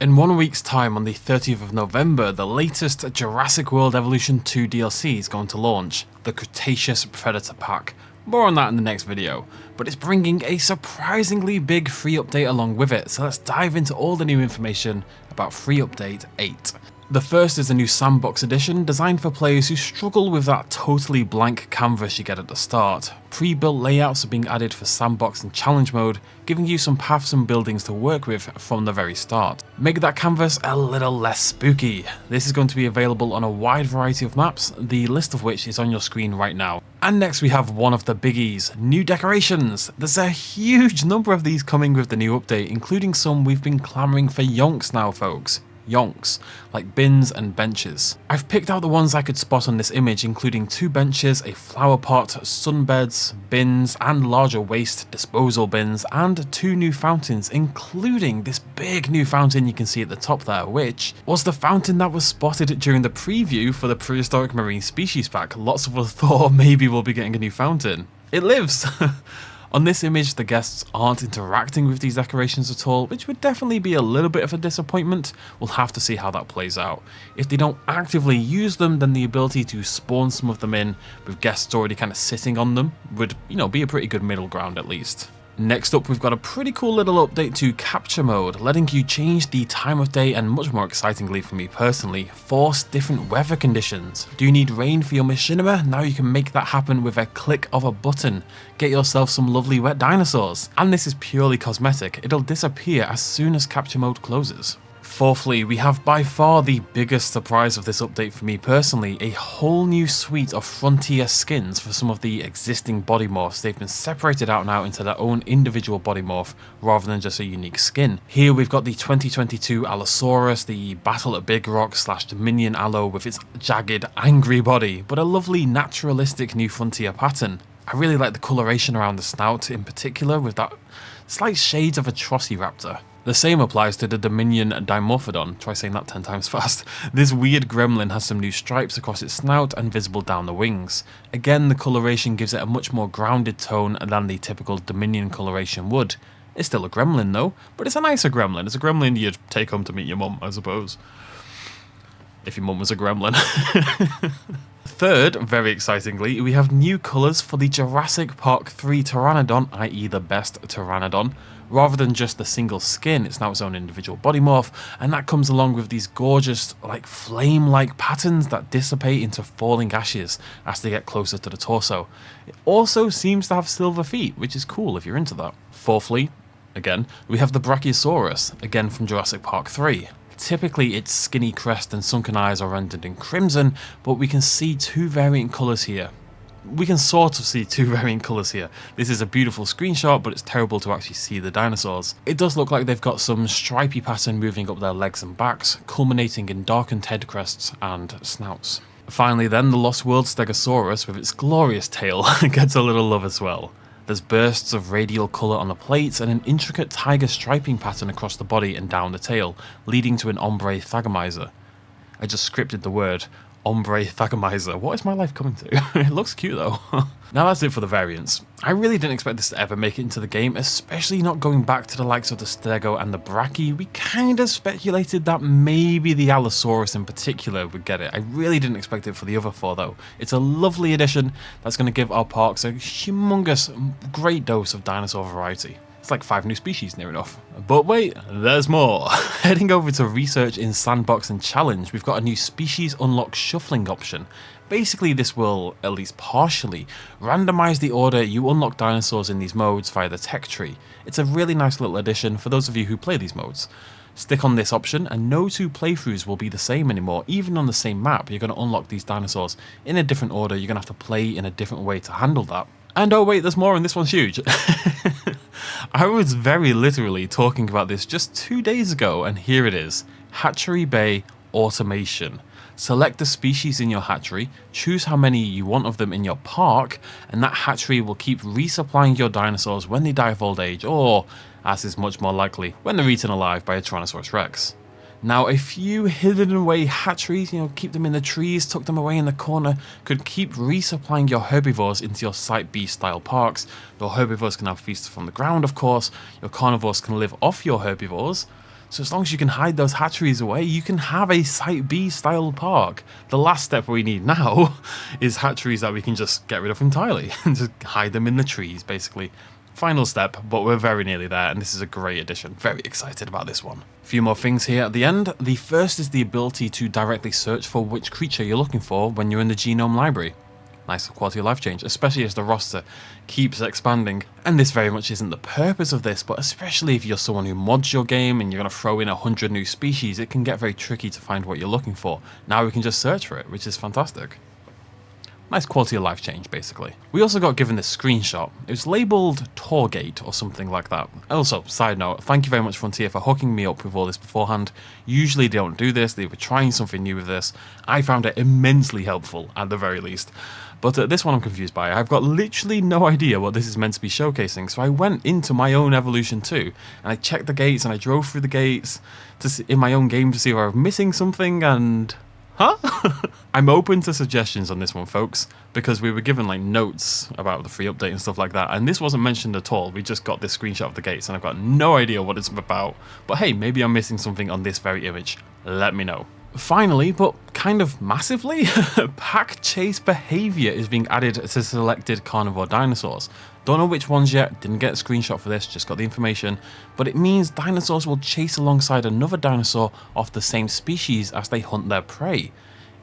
In 1 week's time, on the 30th of November, the latest Jurassic World Evolution 2 DLC is going to launch, the Cretaceous Predator Pack. More on that in the next video, but it's bringing a surprisingly big free update along with it, so let's dive into all the new information about free update 8. The first is a new Sandbox Edition designed for players who struggle with that totally blank canvas you get at the start. Pre-built layouts are being added for Sandbox and Challenge mode, giving you some paths and buildings to work with from the very start. Make that canvas a little less spooky. This is going to be available on a wide variety of maps, the list of which is on your screen right now. And next we have one of the biggies, new decorations. There's a huge number of these coming with the new update, including some we've been clamouring for yonks now, folks. Yonks, like bins and benches. I've picked out the ones I could spot on this image, including 2 benches, a flower pot, sunbeds, bins, and larger waste disposal bins, and 2 new fountains, including this big new fountain you can see at the top there, which was the fountain that was spotted during the preview for the Prehistoric Marine Species Pack. Lots of us thought maybe we'll be getting a new fountain. It lives! On this image, the guests aren't interacting with these decorations at all, which would definitely be a little bit of a disappointment. We'll have to see how that plays out. If they don't actively use them, then the ability to spawn some of them in with guests already kind of sitting on them would, be a pretty good middle ground at least. Next up, we've got a pretty cool little update to capture mode, letting you change the time of day and, much more excitingly for me personally, force different weather conditions. Do you need rain for your machinima? Now you can make that happen with a click of a button. Get yourself some lovely wet dinosaurs. And this is purely cosmetic, it'll disappear as soon as capture mode closes. Fourthly, we have by far the biggest surprise of this update for me personally, a whole new suite of frontier skins for some of the existing body morphs. They've been separated out now into their own individual body morph rather than just a unique skin. Here we've got the 2022 Allosaurus, the Battle at Big Rock / Dominion Allo with its jagged, angry body, but a lovely naturalistic new frontier pattern. I really like the coloration around the snout in particular, with that slight shades of a Velociraptor. The same applies to the Dominion Dimorphodon, try saying that 10 times fast. This weird gremlin has some new stripes across its snout and visible down the wings. Again, the coloration gives it a much more grounded tone than the typical Dominion coloration would. It's still a gremlin though, but it's a nicer gremlin. It's a gremlin you'd take home to meet your mum, I suppose. If your mum was a gremlin. Third, very excitingly, we have new colours for the Jurassic Park 3 Pteranodon, i.e. the best Pteranodon. Rather than just the single skin, it's now its own individual body morph, and that comes along with these gorgeous, flame-like patterns that dissipate into falling ashes as they get closer to the torso. It also seems to have silver feet, which is cool if you're into that. Fourthly, again, we have the Brachiosaurus, again from Jurassic Park 3. Typically its skinny crest and sunken eyes are rendered in crimson, but we can see 2 variant colours here. We can sort of see 2 variant colours here. This is a beautiful screenshot, but it's terrible to actually see the dinosaurs. It does look like they've got some stripy pattern moving up their legs and backs, culminating in darkened head crests and snouts. Finally then, the Lost World Stegosaurus with its glorious tail gets a little love as well. There's bursts of radial colour on the plates and an intricate tiger striping pattern across the body and down the tail, leading to an ombre thagomizer. I just scripted the word. Ombre thagomizer. What is my life coming to? It looks cute though. Now that's it for the variants. I really didn't expect this to ever make it into the game, especially not going back to the likes of the Stego and the Brachii. We kind of speculated that maybe the Allosaurus in particular would get it. I really didn't expect it for the other 4 though. It's a lovely addition that's going to give our parks a humongous, great dose of dinosaur variety. It's like 5 new species near enough. But wait, there's more. Heading over to research in Sandbox and Challenge, we've got a new species unlock shuffling option. Basically this will, at least partially, randomize the order you unlock dinosaurs in these modes via the tech tree. It's a really nice little addition for those of you who play these modes. Stick on this option and no 2 playthroughs will be the same anymore. Even on the same map, you're going to unlock these dinosaurs in a different order. You're going to have to play in a different way to handle that. And oh wait, there's more and this one's huge. I was very literally talking about this just 2 days ago, and here it is. Hatchery Automation. Select the species in your hatchery, choose how many you want of them in your park, and that hatchery will keep resupplying your dinosaurs when they die of old age, or, as is much more likely, when they're eaten alive by a Tyrannosaurus Rex. Now, a few hidden away hatcheries, keep them in the trees, tuck them away in the corner, could keep resupplying your herbivores into your Site B style parks. Your herbivores can have feasts from the ground, of course. Your carnivores can live off your herbivores. So as long as you can hide those hatcheries away, you can have a Site B style park. The last step we need now is hatcheries that we can just get rid of entirely and just hide them in the trees, basically. Final step, but we're very nearly there, and this is a great addition. Very excited about this one. A few more things here at the end. The first is the ability to directly search for which creature you're looking for when you're in the genome library. Nice quality of life change, especially as the roster keeps expanding. And this very much isn't the purpose of this, but especially if you're someone who mods your game and you're going to throw in 100 new species, it can get very tricky to find what you're looking for. Now we can just search for it, which is fantastic. Nice quality of life change, basically. We also got given this screenshot. It was labelled Tourgate or something like that. Also, side note, thank you very much Frontier for hooking me up with all this beforehand. Usually they don't do this, they were trying something new with this. I found it immensely helpful, at the very least. But this one I'm confused by. I've got literally no idea what this is meant to be showcasing, so I went into my own Evolution 2, and I checked the gates, and I drove through the gates to see, in my own game to see if I was missing something, and... Huh? I'm open to suggestions on this one, folks, because we were given like notes about the free update and stuff like that, and this wasn't mentioned at all. We just got this screenshot of the gates, and I've got no idea what it's about. But hey, maybe I'm missing something on this very image. Let me know. Finally, but kind of massively, pack chase behavior is being added to selected carnivore dinosaurs. Don't know which ones yet, didn't get a screenshot for this, just got the information, but it means dinosaurs will chase alongside another dinosaur of the same species as they hunt their prey.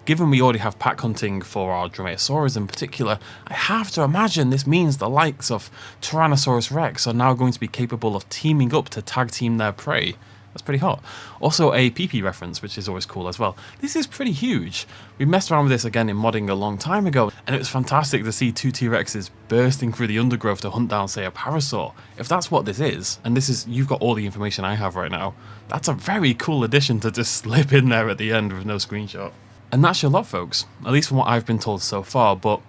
Given we already have pack hunting for our Dromaeosaurus in particular, I have to imagine this means the likes of Tyrannosaurus Rex are now going to be capable of teaming up to tag team their prey. That's pretty hot. Also a PP reference, which is always cool as well. This is pretty huge. We messed around with this again in modding a long time ago, and it was fantastic to see two T-Rexes bursting through the undergrowth to hunt down, say, a Parasaur. If that's what this is, and this is, you've got all the information I have right now, that's a very cool addition to just slip in there at the end with no screenshot. And that's your lot, folks, at least from what I've been told so far, but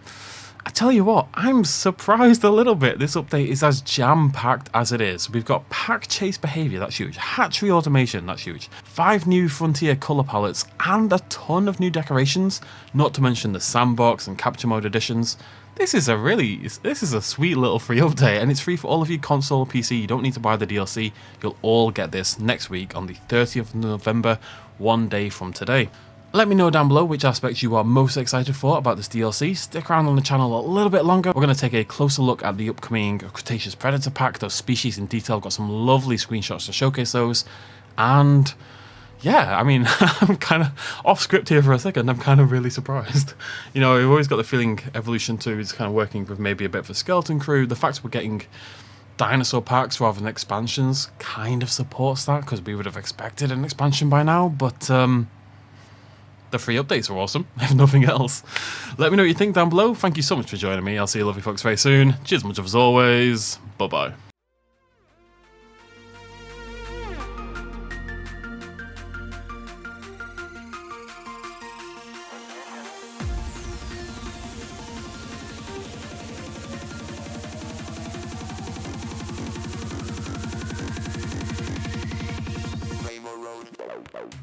I tell you what, I'm surprised a little bit. This update is as jam-packed as it is. We've got pack chase behavior, that's huge. Hatchery Automation, that's huge. 5 new Frontier color palettes and a ton of new decorations, not to mention the Sandbox and Capture Mode editions. This is a sweet little free update, and it's free for all of you console, PC. You don't need to buy the DLC. You'll all get this next week on the 30th of November, one day from today. Let me know down below which aspects you are most excited for about this DLC. Stick around on the channel a little bit longer. We're going to take a closer look at the upcoming Cretaceous Predator Pack, those species in detail. I've got some lovely screenshots to showcase those. And yeah, I mean, I'm kind of off script here for a second. I'm kind of really surprised. You know, I've always got the feeling Evolution 2 is kind of working with maybe a bit of a skeleton crew. The fact we're getting dinosaur packs rather than expansions kind of supports that, because we would have expected an expansion by now. But the free updates are awesome, if nothing else. Let me know what you think down below. Thank you so much for joining me. I'll see you lovely folks very soon. Cheers much as always. Bye-bye. Road.